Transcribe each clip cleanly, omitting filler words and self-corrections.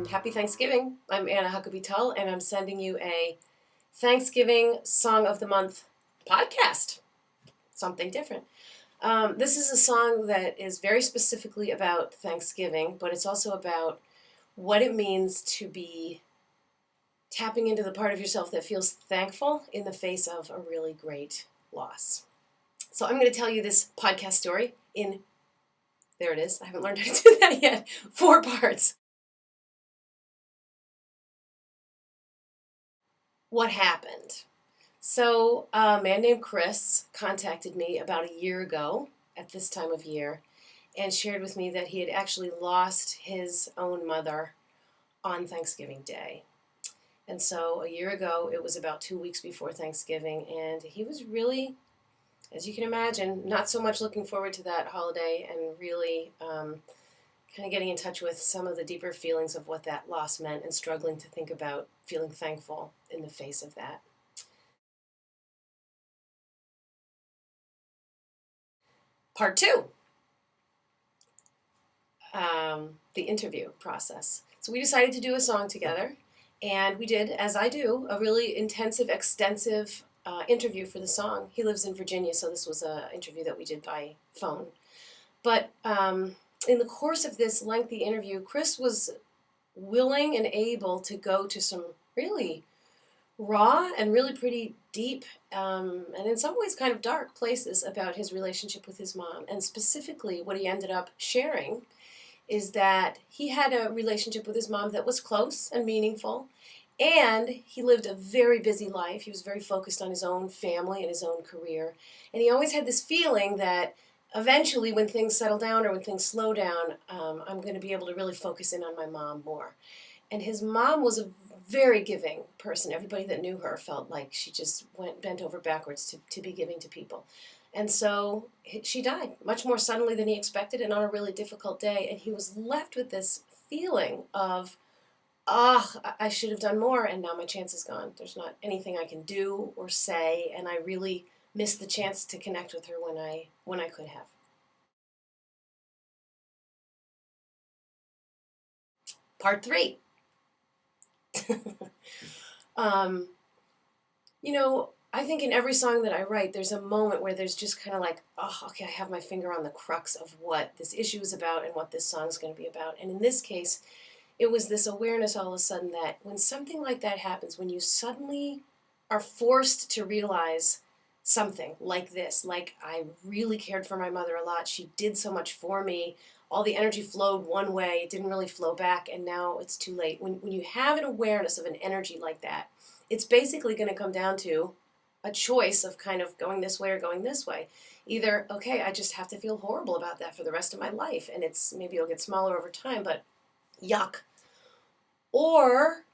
Happy Thanksgiving. I'm Anna Huckabee Tull, and I'm sending you a Thanksgiving Song of the Month podcast. Something different. This is a song that is very specifically about Thanksgiving, but it's also about what it means to be tapping into the part of yourself that feels thankful in the face of a really great loss. So I'm going to tell you this podcast story in, there it is, I haven't learned how to do that yet, 4 parts. What happened? So a man named Chris contacted me about a year ago at this time of year and shared with me that he had actually lost his own mother on Thanksgiving Day. And so a year ago, it was about 2 weeks before Thanksgiving, and he was really, as you can imagine, not so much looking forward to that holiday and really kind of getting in touch with some of the deeper feelings of what that loss meant and struggling to think about feeling thankful in the face of that. Part 2, the interview process. So we decided to do a song together, and we did, as I do, a really intensive, extensive interview for the song. He lives in Virginia, so this was an interview that we did by phone. But in the course of this lengthy interview, Chris was willing and able to go to some really raw and really pretty deep and in some ways kind of dark places about his relationship with his mom. And specifically what he ended up sharing is that he had a relationship with his mom that was close and meaningful, and he lived a very busy life. He was very focused on his own family and his own career, and he always had this feeling that eventually when things settle down or when things slow down, I'm going to be able to really focus in on my mom more. And his mom was a very giving person. Everybody that knew her felt like she just bent over backwards to be giving to people. And so she died much more suddenly than he expected and on a really difficult day. And he was left with this feeling of, I should have done more, and now my chance is gone. There's not anything I can do or say, and I really missed the chance to connect with her when I could have. Part 3. I think in every song that I write, there's a moment where there's just kind of like, okay, I have my finger on the crux of what this issue is about and what this song is going to be about. And in this case, it was this awareness all of a sudden that when something like that happens, when you suddenly are forced to realize something like this, like I really cared for my mother a lot, she did so much for me, all the energy flowed one way, it didn't really flow back, and now it's too late. When you have an awareness of an energy like that, it's basically going to come down to a choice of kind of going this way or going this way. Either, okay, I just have to feel horrible about that for the rest of my life, and maybe it'll get smaller over time, but yuck. Or,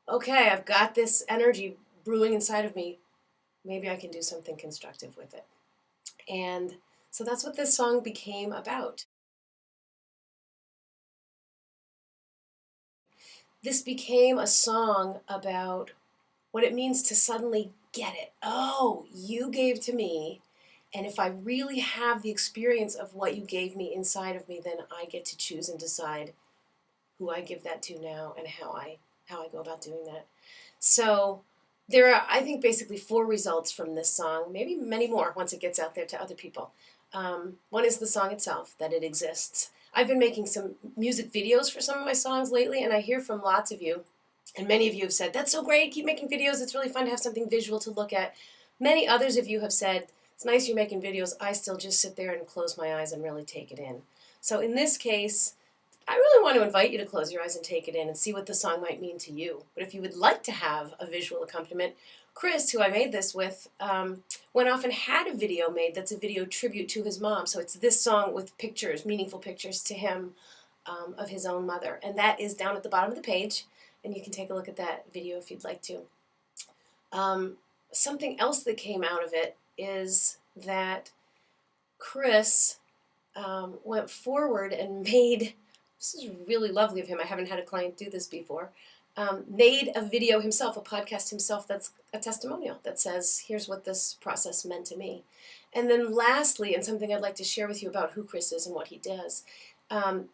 okay, I've got this energy brewing inside of me, maybe I can do something constructive with it. And so that's what this song became about. This became a song about what it means to suddenly get it. Oh, you gave to me, and if I really have the experience of what you gave me inside of me, then I get to choose and decide who I give that to now and how I go about doing that. So there are, I think, basically 4 results from this song, maybe many more once it gets out there to other people. One is the song itself, that it exists. I've been making some music videos for some of my songs lately, and I hear from lots of you, and many of you have said, that's so great, keep making videos, it's really fun to have something visual to look at. Many others of you have said, it's nice you're making videos, I still just sit there and close my eyes and really take it in. So in this case, I really want to invite you to close your eyes and take it in and see what the song might mean to you. But if you would like to have a visual accompaniment, Chris, who I made this with, went off and had a video made that's a video tribute to his mom. So it's this song with pictures, meaningful pictures to him of his own mother. And that is down at the bottom of the page, and you can take a look at that video if you'd like to. Something else that came out of it is that Chris went forward and made, this is really lovely of him, I haven't had a client do this before, made a video himself, a podcast himself that's a testimonial that says, here's what this process meant to me. And then lastly, and something I'd like to share with you about who Chris is and what he does,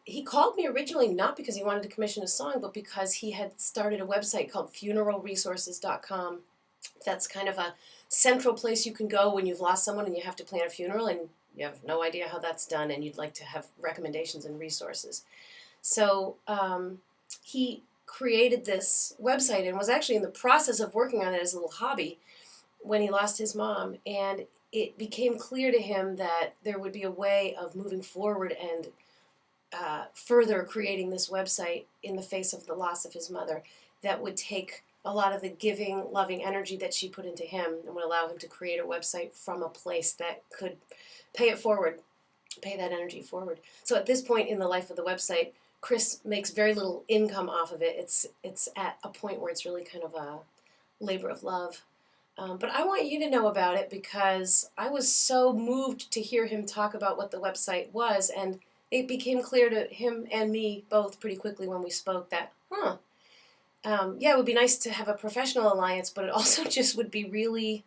He called me originally not because he wanted to commission a song, but because he had started a website called funeralresources.com. That's kind of a central place you can go when you've lost someone and you have to plan a funeral and you have no idea how that's done and you'd like to have recommendations and resources. So he created this website and was actually in the process of working on it as a little hobby when he lost his mom. And it became clear to him that there would be a way of moving forward and further creating this website in the face of the loss of his mother that would take a lot of the giving, loving energy that she put into him and would allow him to create a website from a place that could pay it forward, pay that energy forward. So at this point in the life of the website, Chris makes very little income off of it. It's at a point where it's really kind of a labor of love. But I want you to know about it because I was so moved to hear him talk about what the website was, and it became clear to him and me both pretty quickly when we spoke that, yeah, it would be nice to have a professional alliance, but it also just would be really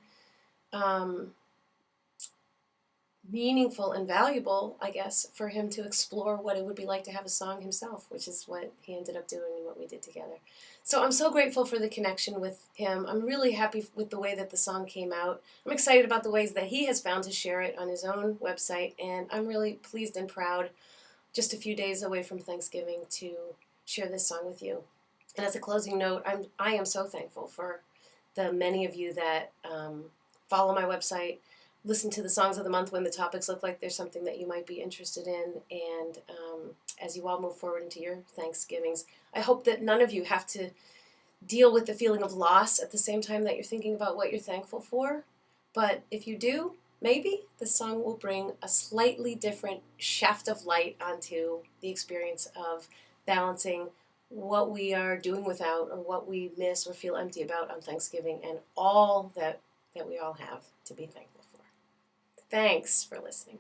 meaningful and valuable, I guess, for him to explore what it would be like to have a song himself, which is what he ended up doing and what we did together. So I'm so grateful for the connection with him. I'm really happy with the way that the song came out. I'm excited about the ways that he has found to share it on his own website, and I'm really pleased and proud, just a few days away from Thanksgiving, to share this song with you. And as a closing note, I am so thankful for the many of you that follow my website, listen to the songs of the month when the topics look like there's something that you might be interested in, and as you all move forward into your Thanksgivings, I hope that none of you have to deal with the feeling of loss at the same time that you're thinking about what you're thankful for. But if you do, maybe the song will bring a slightly different shaft of light onto the experience of balancing what we are doing without or what we miss or feel empty about on Thanksgiving and all that we all have to be thankful for. Thanks for listening.